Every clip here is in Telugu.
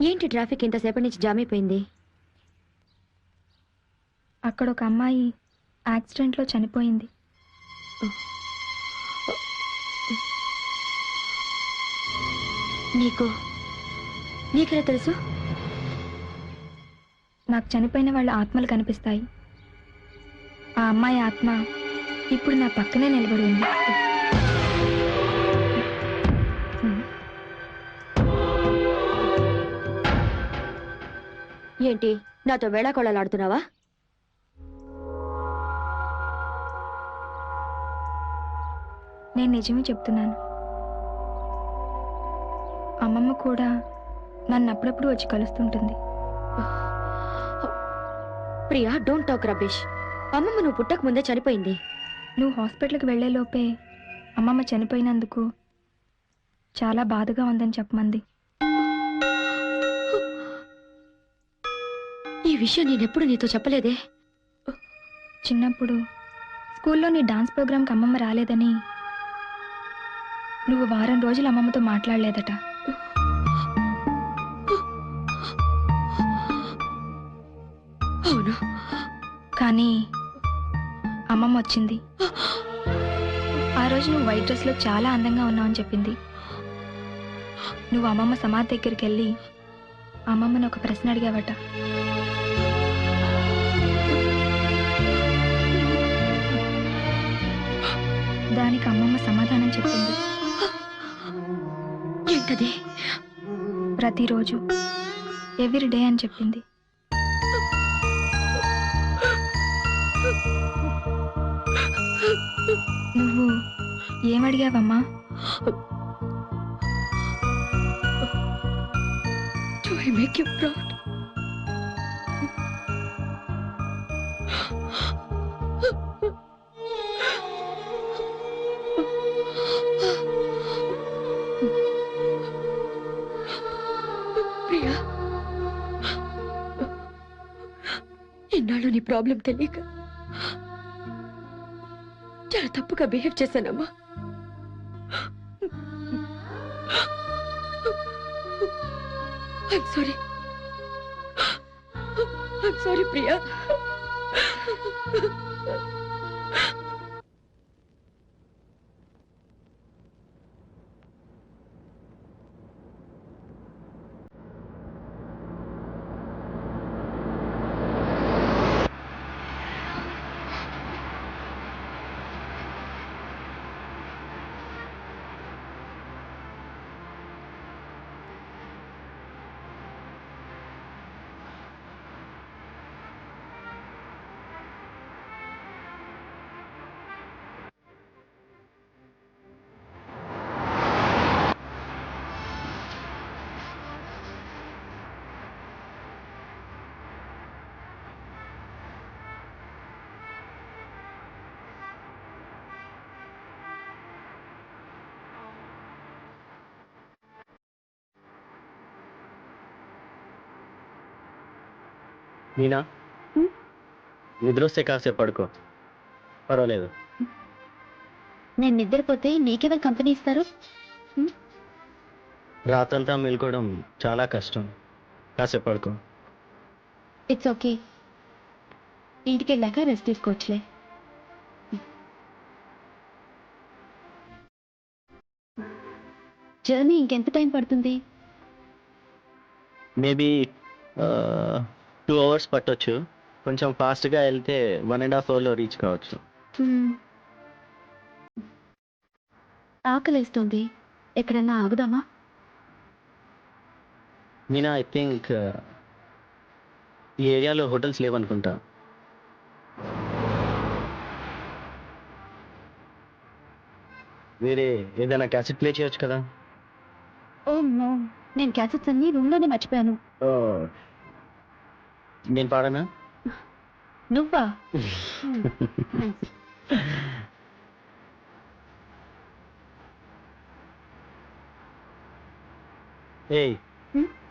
ఏంటి ట్రాఫిక్ ఇంతసేపటి నుంచి జామ్ అయిపోయింది? అక్కడ ఒక అమ్మాయి యాక్సిడెంట్లో చనిపోయింది. నీకెలా తెలుసు? నాకు చనిపోయిన వాళ్ళ ఆత్మలు కనిపిస్తాయి. ఆ అమ్మాయి ఆత్మ ఇప్పుడు నా పక్కనే నిలబడి ఉంది. ఏంటి నాతో వేళాకోళాలాడుతున్నావా? నేను నిజమే చెప్తున్నాను. అమ్మమ్మ కూడా నన్ను అప్పుడప్పుడు వచ్చి కలుస్తుంటుంది. Priya, don't talk rubbish. అమ్మమ్మ నువ్వు పుట్టక ముందే చనిపోయింది. నువ్వు హాస్పిటల్కి వెళ్లేలోపే అమ్మమ్మ చనిపోయినందుకు చాలా బాధగా ఉందని చెప్పమంది. ఈ విషయం నేనెప్పుడు నీతో చెప్పలేదే. చిన్నప్పుడు స్కూల్లో నీ డాన్స్ ప్రోగ్రాంకి అమ్మమ్మ రాలేదని నువ్వు వారం రోజులు అమ్మమ్మతో మాట్లాడలేదట. అవును, కానీ అమ్మమ్మ వచ్చింది. ఆ రోజు నువ్వు వైట్ డ్రెస్లో చాలా అందంగా ఉన్నావని చెప్పింది. నువ్వు అమ్మమ్మ సమాధి దగ్గరికి వెళ్ళి అమ్మమ్మని ఒక ప్రశ్న అడిగావట. దానికి అమ్మమ్మ సమాధానం చెప్పింది. ఏంటది? ప్రతిరోజు, ఎవ్రీ డే అని చెప్పింది. నువ్వు ఏమడిగావమ్మా? Do I make you proud? Priya, ఇన్నాళ్ళు నీ ప్రాబ్లం తెలియక చాలా తప్పుగా బిహేవ్ చేశానమ్మా. I'm sorry. I'm sorry, Priya. Meena, నిద్రొస్తే కాసేపు పడుకో, పర్వాలేదు. నేను నిద్రపోతే నీకెవరు కంపెనీ ఇస్తారు? రాత్రంతా మేల్కోవడం చాలా కష్టం, కాసేపు పడుకో. ఇట్స్ ఓకే, ఇంటికి వెళ్ళాక రెస్ట్ తీసుకోవచ్చులే. జర్నీ ఇంకెంత టైం పడుతుంది? మేబీ 2 hours పట్టొచ్చు. కొంచెం ఫాస్ట్గా వెళ్తే 1.5 hourలో రీచ్ కావచ్చు. ఆకలేస్తుంది, ఎక్కడన్నా ఆగుదామా? మీనా, ఐ థింక్ ఈ ఏరియాలో హోటల్స్ లేవనుకుంటా. వేరే ఏదైనా క్యాసెట్ ప్లే చేయొచ్చు కదా? ఓ నో, నేను క్యాసెట్స్ అన్ని రూమ్లోనే మర్చిపోయాను. నేను పాడనా? నువ్వా? ఏయ్,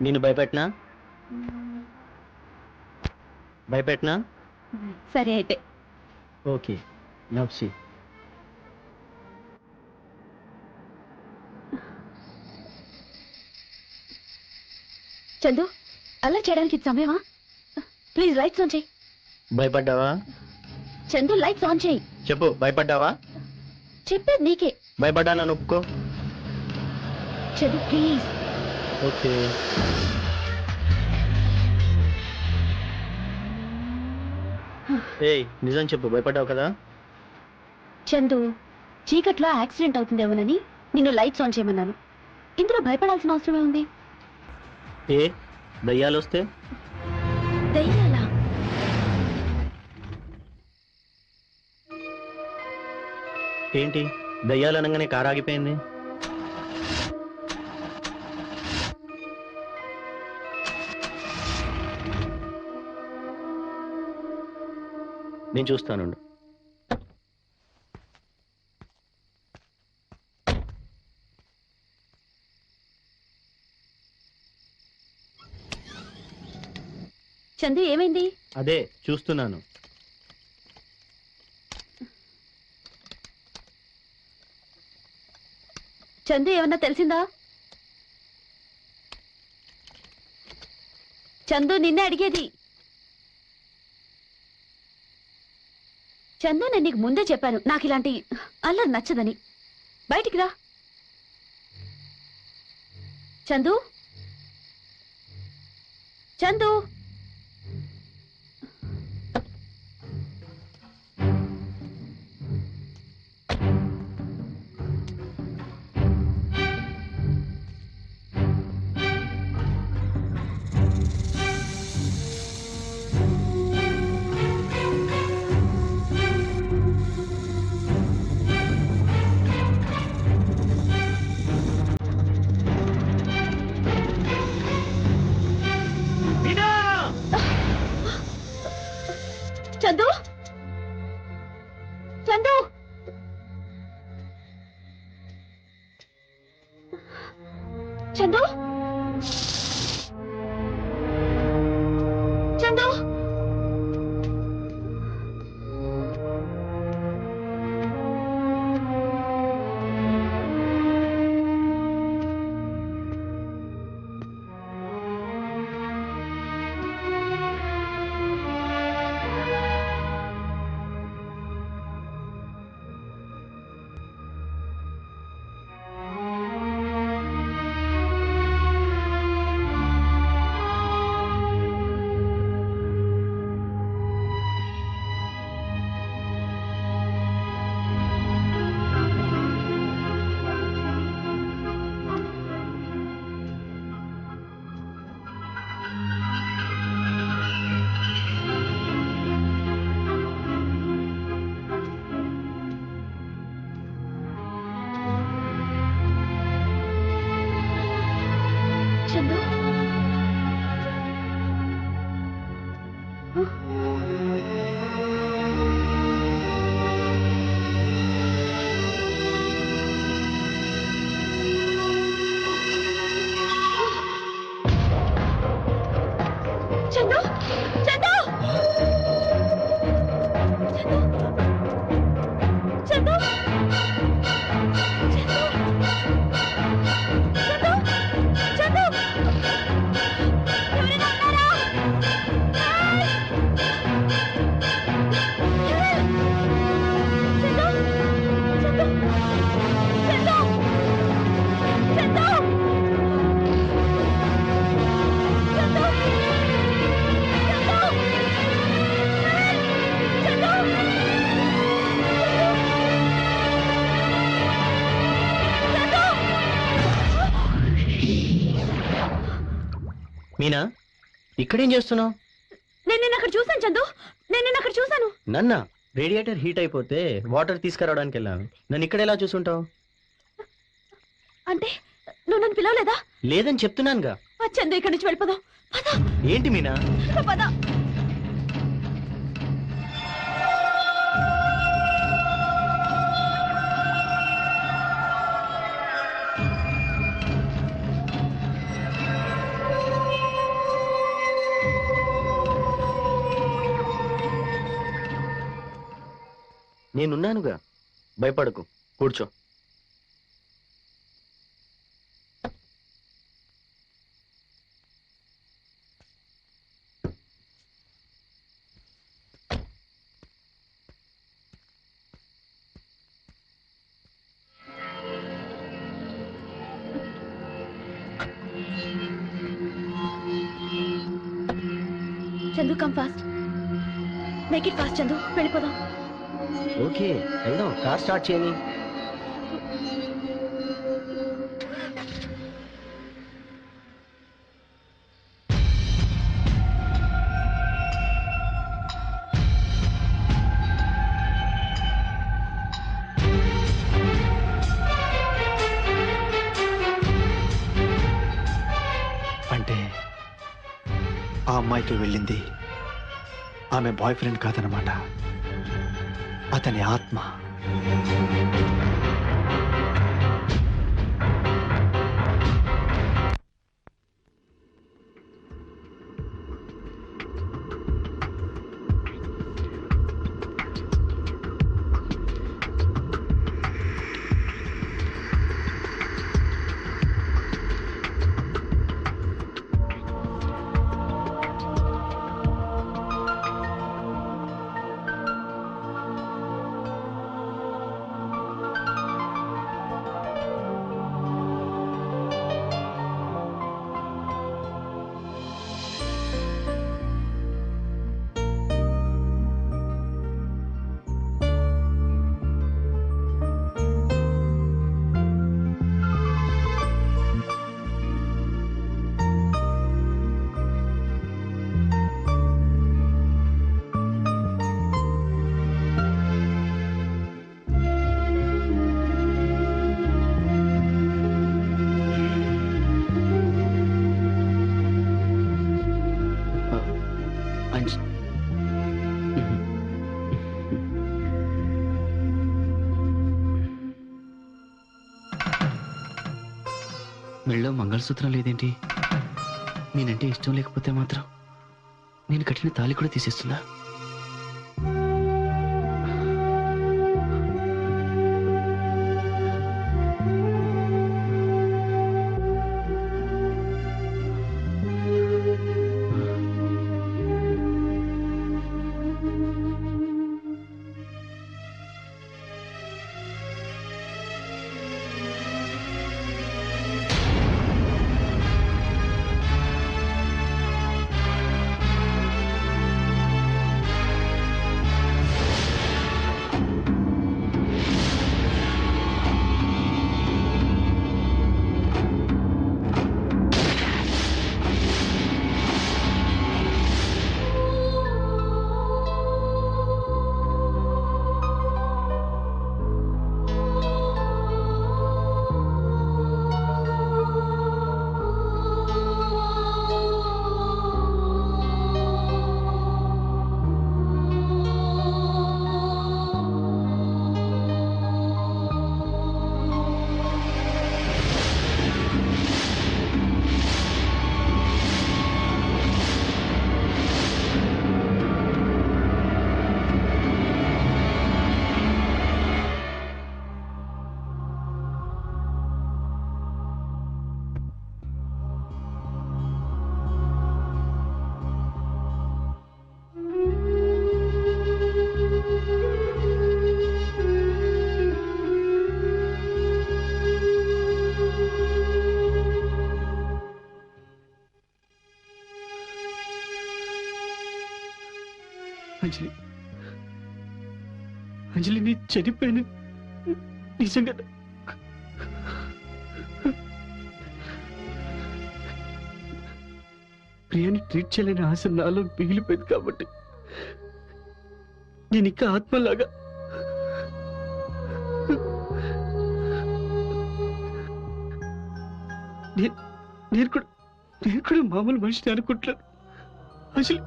నేను భయపెట్టినా? భయపెట్టినా? సరే అయితే. ఓకే, నవ్సి. చందు అలా చేయడానికి ఇది సమయమా? ప్లీజ్ లైట్స్ ఆన్ చేయి. భయపడ్డావా? చందు లైట్స్ ఆన్ చేయి. చెప్పు, భయపడ్డావా? చెప్పేది నీకే. భయపడ్డానని ఒప్పుకో. చందు ప్లీజ్. ఓకే. ఏయ్, నిజం చెప్పు, భయపడ్డావు కదా? చందు చీకట్లో యాక్సిడెంట్ అవుతుందేమోనని నిన్ను లైట్స్ ఆన్ చేయమన్నాను. ఇందులో భయపడాల్సిన అవసరమే ఉంది? ఏ దయ్యాలు వస్తే? దయ్యాలా? ఏంటి దయ్యాలు అనగానే కారు ఆగిపోయింది? నేను చూస్తానుండు. చందు ఏమైంది? అదే చూస్తున్నాను. చందు ఏమన్నా తెలిసిందా? చందు నిన్నే అడిగేది. చందు నేను నీకు ముందే చెప్పాను నాకు ఇలాంటి అల్లరి నచ్చదని. బయటికి రా. చందు, చందు. చందు, చందు, చందు, చందు. చందు, చందు, చందు, చందు, చందు, చందు, చందు, ఎవరైనా ఉన్నారా? మీనా, ఇక్కడేం చేస్తున్నావు? నేను నిన్న అక్కడ చూసాను చందు, నేను నిన్న అక్కడ చూసాను. నన్న రేడియేటర్ హీట్ అయిపోతే వాటర్ తీసుకురావడానికి వెళ్ళాను. నన్ను ఇక్కడ ఎలా చూసుంటావు? అంటే నువ్వు నన్ను పిలవలేదా? లేదని చెప్తున్నానుగా. చందు ఇక్కడి నుంచి వెళ్ళిపోదాం. పద. ఏంటి మీనా? పద. నేనున్నానుగా, భయపడకు, కూర్చో. Chandu come fast, make it fast Chandu, వెళ్ళిపోదాం. ఓకే వెళ్దాం, కార్ స్టార్ట్ చేయని. అంటే ఆ అమ్మాయితో వెళ్ళింది ఆమె బాయ్ ఫ్రెండ్ కాదనమాట, అతని ఆత్మ. మెళ్ళో మంగళసూత్రం లేదేంటి? నేనంటే ఇష్టం లేకపోతే మాత్రం నేను కట్టిన తాళి కూడా తీసేస్తుందా? అంజలి, అంజలి నీ చనిపోయిన నిజంగా ప్రియాని ట్రీట్ చేయలేని ఆశ నాలో మిగిలిపోయింది కాబట్టి నేను ఇంకా ఆత్మలాగా నేను కూడా మామూలు మనిషిని అనుకుంటున్నాను. అసలు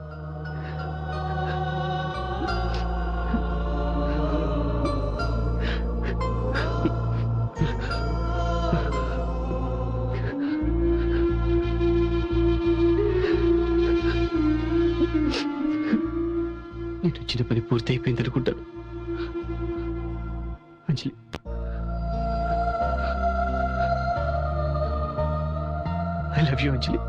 నేను వచ్చిన పని పూర్తి అయిపోయింది అనుకుంటాను. Anjali, I love you Anjali.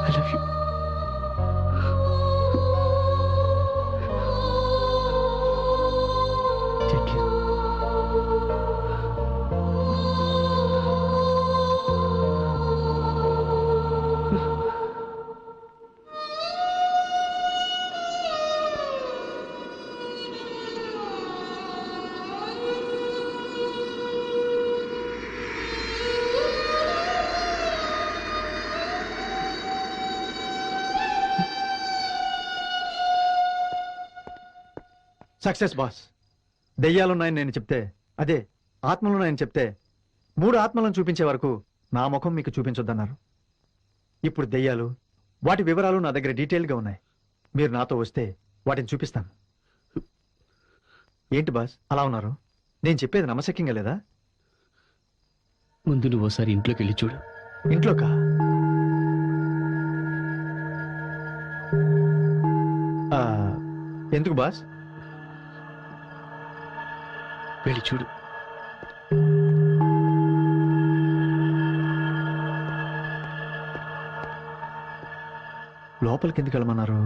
I love you. Take care. Success boss. దెయ్యాలున్నాయని నేను చెప్తే, అదే ఆత్మలున్నాయని చెప్తే 3 ఆత్మలను చూపించే వరకు నా ముఖం మీకు చూపించొద్దన్నారు. ఇప్పుడు దెయ్యాలు, వాటి వివరాలు నా దగ్గర డీటెయిల్గా ఉన్నాయి. మీరు నాతో వస్తే వాటిని చూపిస్తాను. ఏంటి బాస్ అలా ఉన్నారు? నేను చెప్పేది నమ్మశక్యంగా లేదా? ముందు నువ్వు ఒకసారి ఇంట్లోకి వెళ్ళి చూడు. ఇంట్లోకా? ఆ, ఎందుకు బాస్? వెళ్ళి చూడు. లోపలికి ఎందుకు వెళ్ళమన్నారు?